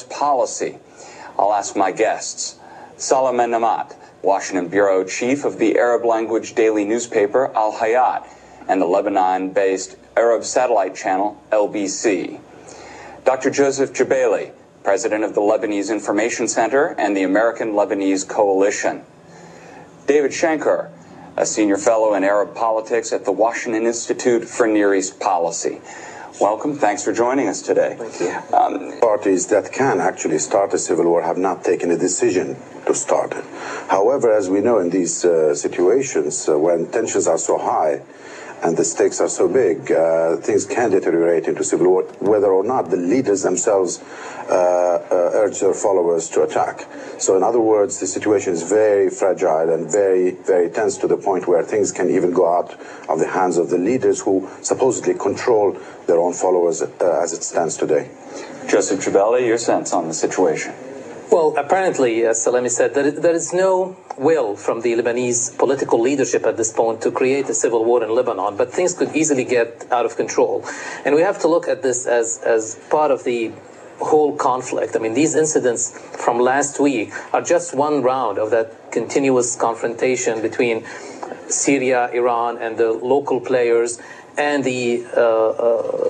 policy. I'll ask my guests. Salam Namat, Washington bureau chief of the Arab language daily newspaper Al Hayat and the Lebanon-based Arab satellite channel LBC. Dr. Joseph Gebaily, president of the Lebanese Information Center and the American Lebanese Coalition. David Shanker, a senior fellow in Arab politics at the Washington Institute for Near East Policy. Welcome. Thanks for joining us today. Thank you. Parties that can actually start a civil war have not taken a decision to start it. However, as we know in these situations, when tensions are so high and the stakes are so big, things can deteriorate into civil war, whether or not the leaders themselves urge their followers to attack. So in other words, the situation is very fragile and very, very tense to the point where things can even go out of the hands of the leaders who supposedly control their own followers as it stands today. Joseph Gebaily, your sense on the situation? Well, apparently, as Salami said, there is no will from the Lebanese political leadership at this point to create a civil war in Lebanon, but things could easily get out of control. And we have to look at this as part of the whole conflict. I mean, these incidents from last week are just one round of that continuous confrontation between Syria, Iran, and the local players and the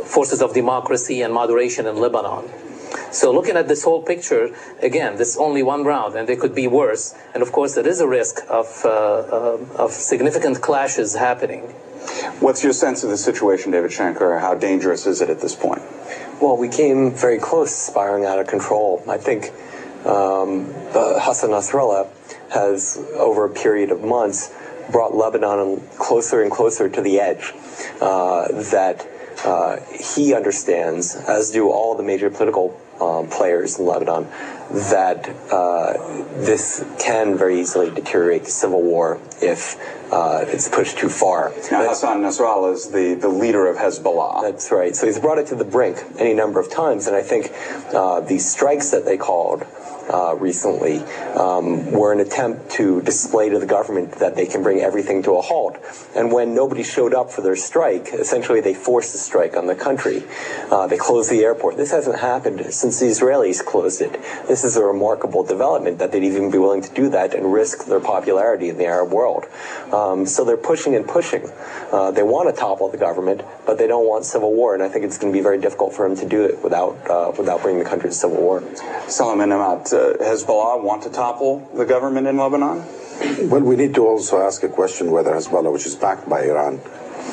forces of democracy and moderation in Lebanon. So looking at this whole picture, again, this is only one round, and they could be worse. And of course, there is a risk of significant clashes happening. What's your sense of the situation, David Shanker? How dangerous is it at this point? Well, we came very close, spiraling out of control. I think Hassan Nasrallah has, over a period of months, brought Lebanon closer and closer to the edge that he understands, as do all the major political players in Lebanon, that this can very easily deteriorate to civil war if it's pushed too far. Now, Hassan Nasrallah is the leader of Hezbollah. That's right. So he's brought it to the brink any number of times, and I think these strikes that they called recently were an attempt to display to the government that they can bring everything to a halt. And when nobody showed up for their strike, essentially they forced a strike on the country. They closed the airport. This hasn't happened since the Israelis closed it. This is a remarkable development that they'd even be willing to do that and risk their popularity in the Arab world. So they're pushing and pushing. They want to topple the government, but they don't want civil war, and I think it's going to be very difficult for them to do it without bringing the country to civil war. Salam Namat, Hezbollah want to topple the government in Lebanon? Well, we need to also ask a question whether Hezbollah, which is backed by Iran,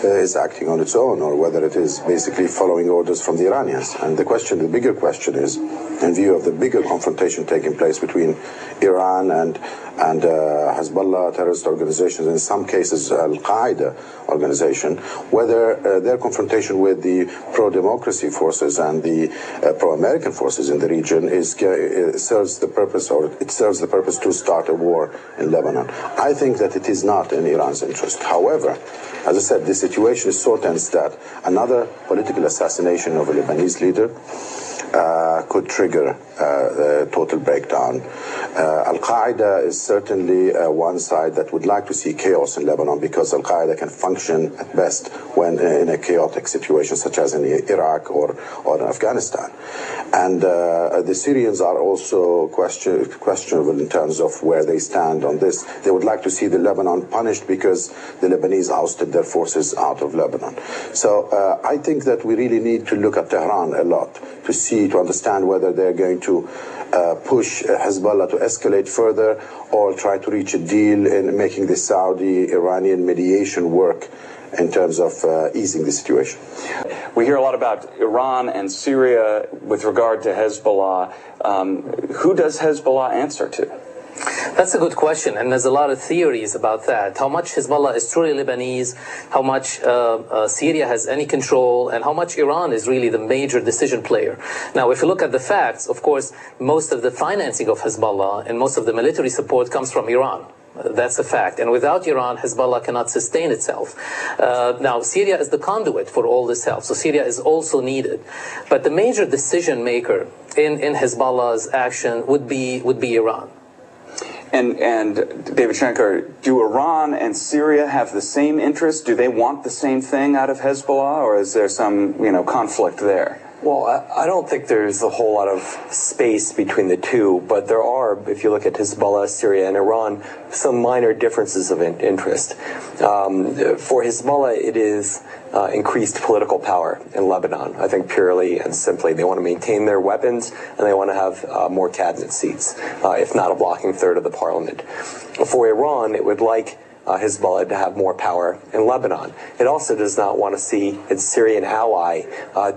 is acting on its own, or whether it is basically following orders from the Iranians. And the bigger question is, in view of the bigger confrontation taking place between Iran and Hezbollah terrorist organizations, in some cases Al-Qaeda organization, whether their confrontation with the pro-democracy forces and the pro-American forces in the region serves the purpose to start a war in Lebanon. I think that it is not in Iran's interest. However, as I said, the situation is so tense that another political assassination of a Lebanese leader could trigger a total breakdown. Al-Qaeda is certainly one side that would like to see chaos in Lebanon, because Al-Qaeda can function at best when in a chaotic situation such as in Iraq or in Afghanistan. And the Syrians are also questionable in terms of where they stand on this. They would like to see the Lebanon punished because the Lebanese ousted their forces out of Lebanon. So I think that we really need to look at Tehran a lot to understand whether they're going to push Hezbollah to escalate further or try to reach a deal in making the Saudi-Iranian mediation work in terms of easing the situation. We hear a lot about Iran and Syria with regard to Hezbollah. Who does Hezbollah answer to? That's a good question, and there's a lot of theories about that. How much Hezbollah is truly Lebanese, how much Syria has any control, and how much Iran is really the major decision player. Now, if you look at the facts, of course, most of the financing of Hezbollah and most of the military support comes from Iran. That's a fact. And without Iran, Hezbollah cannot sustain itself. Now, Syria is the conduit for all this help, so Syria is also needed. But the major decision maker in Hezbollah's action would be Iran. And David Shanker, do Iran and Syria have the same interest? Do they want the same thing out of Hezbollah, or is there some conflict there? Well, I don't think there's a whole lot of space between the two, but there are, if you look at Hezbollah, Syria, and Iran, some minor differences of interest. For Hezbollah, it is increased political power in Lebanon. I think purely and simply they want to maintain their weapons and they want to have more cabinet seats, if not a blocking third of the parliament. For Iran, it would like Hezbollah to have more power in Lebanon. It also does not want to see its Syrian ally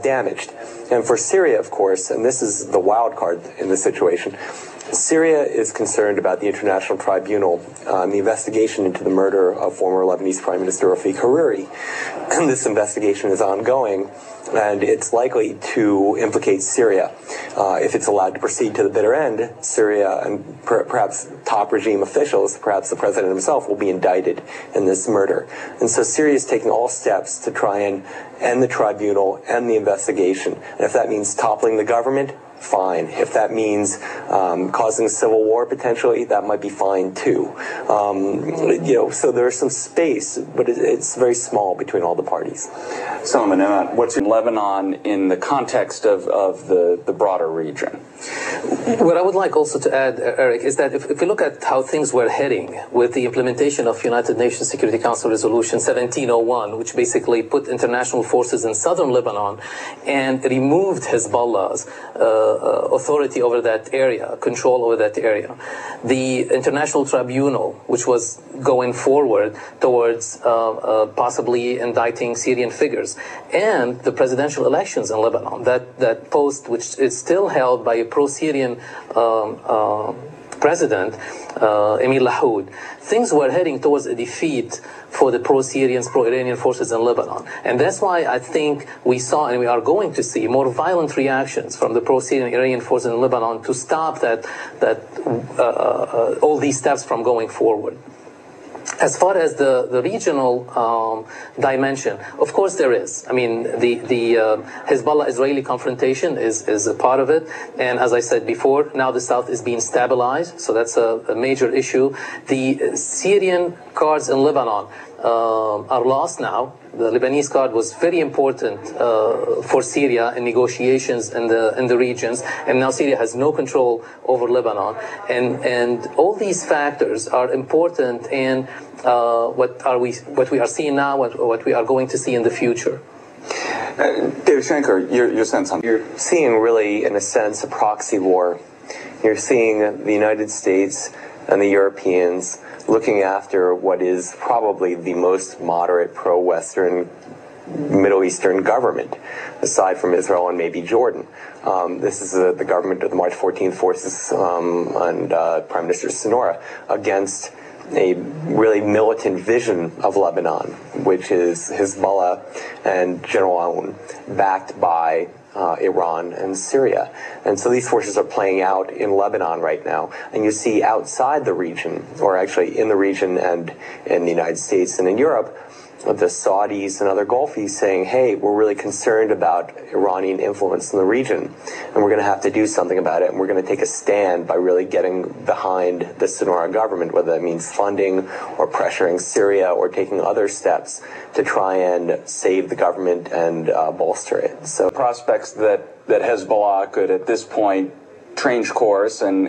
damaged. And for Syria, of course, and this is the wild card in this situation, Syria is concerned about the International Tribunal, the investigation into the murder of former Lebanese Prime Minister Rafik Hariri. This investigation is ongoing, and it's likely to implicate Syria. If it's allowed to proceed to the bitter end, Syria and perhaps top regime officials, perhaps the president himself, will be indicted in this murder. And so Syria is taking all steps to try and end the tribunal, end the investigation. And if that means toppling the government, fine. If that means causing a civil war potentially, that might be fine too. So there's some space, but it's very small between all the parties. Solomon, what's in Lebanon in the context of the broader region? What I would like also to add, Eric, is that if we look at how things were heading with the implementation of United Nations Security Council Resolution 1701, which basically put international forces in southern Lebanon and removed Hezbollah's authority over that area, control over that area. The International Tribunal, which was going forward towards possibly indicting Syrian figures, and the presidential elections in Lebanon, that post, which is still held by a pro-Syrian president, Emir Lahoud. Things were heading towards a defeat for the pro-Syrians, pro-Iranian forces in Lebanon. And that's why I think we saw, and we are going to see, more violent reactions from the pro-Syrian Iranian forces in Lebanon to stop all these steps from going forward. As far as the regional dimension, of course there is. I mean, the Hezbollah-Israeli confrontation is a part of it. And as I said before, now the south is being stabilized, so that's a major issue. The Syrian cards in Lebanon are lost now. The Lebanese card was very important for Syria in negotiations in the regions, and now Syria has no control over Lebanon. And all these factors are important in what we are seeing now, what we are going to see in the future. David Shanker, your sense on you're seeing really, in a sense, a proxy war. You're seeing the United States and the Europeans looking after what is probably the most moderate pro-Western Middle Eastern government, aside from Israel and maybe Jordan. This is the government of the March 14th forces and Prime Minister Sonora against a really militant vision of Lebanon, which is Hezbollah and General Aoun, backed by Iran and Syria. And so these forces are playing out in Lebanon right now. And you see outside the region, or actually in the region and in the United States and in Europe, the Saudis and other Gulfies saying, hey, we're really concerned about Iranian influence in the region, and we're going to have to do something about it, and we're going to take a stand by really getting behind the Sonora government, whether that means funding or pressuring Syria or taking other steps to try and save the government and bolster it. So prospects that Hezbollah could at this point change course and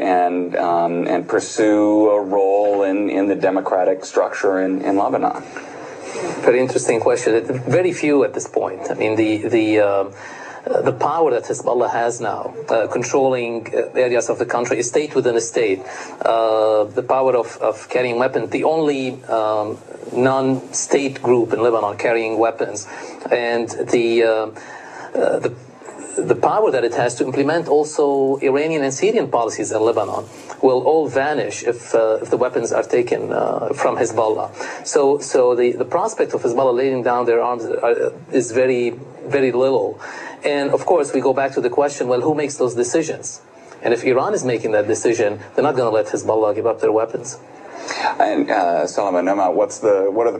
pursue a role in the democratic structure in Lebanon. Very interesting question. Very few at this point. I mean, the power that Hezbollah has now, controlling areas of the country, a state within a state, the power of carrying weapons, the only non-state group in Lebanon carrying weapons, and the power that it has to implement also Iranian and Syrian policies in Lebanon will all vanish if the weapons are taken from Hezbollah. So the prospect of Hezbollah laying down their arms is very, very little. And of course, we go back to the question, well, who makes those decisions? And if Iran is making that decision, they're not going to let Hezbollah give up their weapons. And Solomon, what are the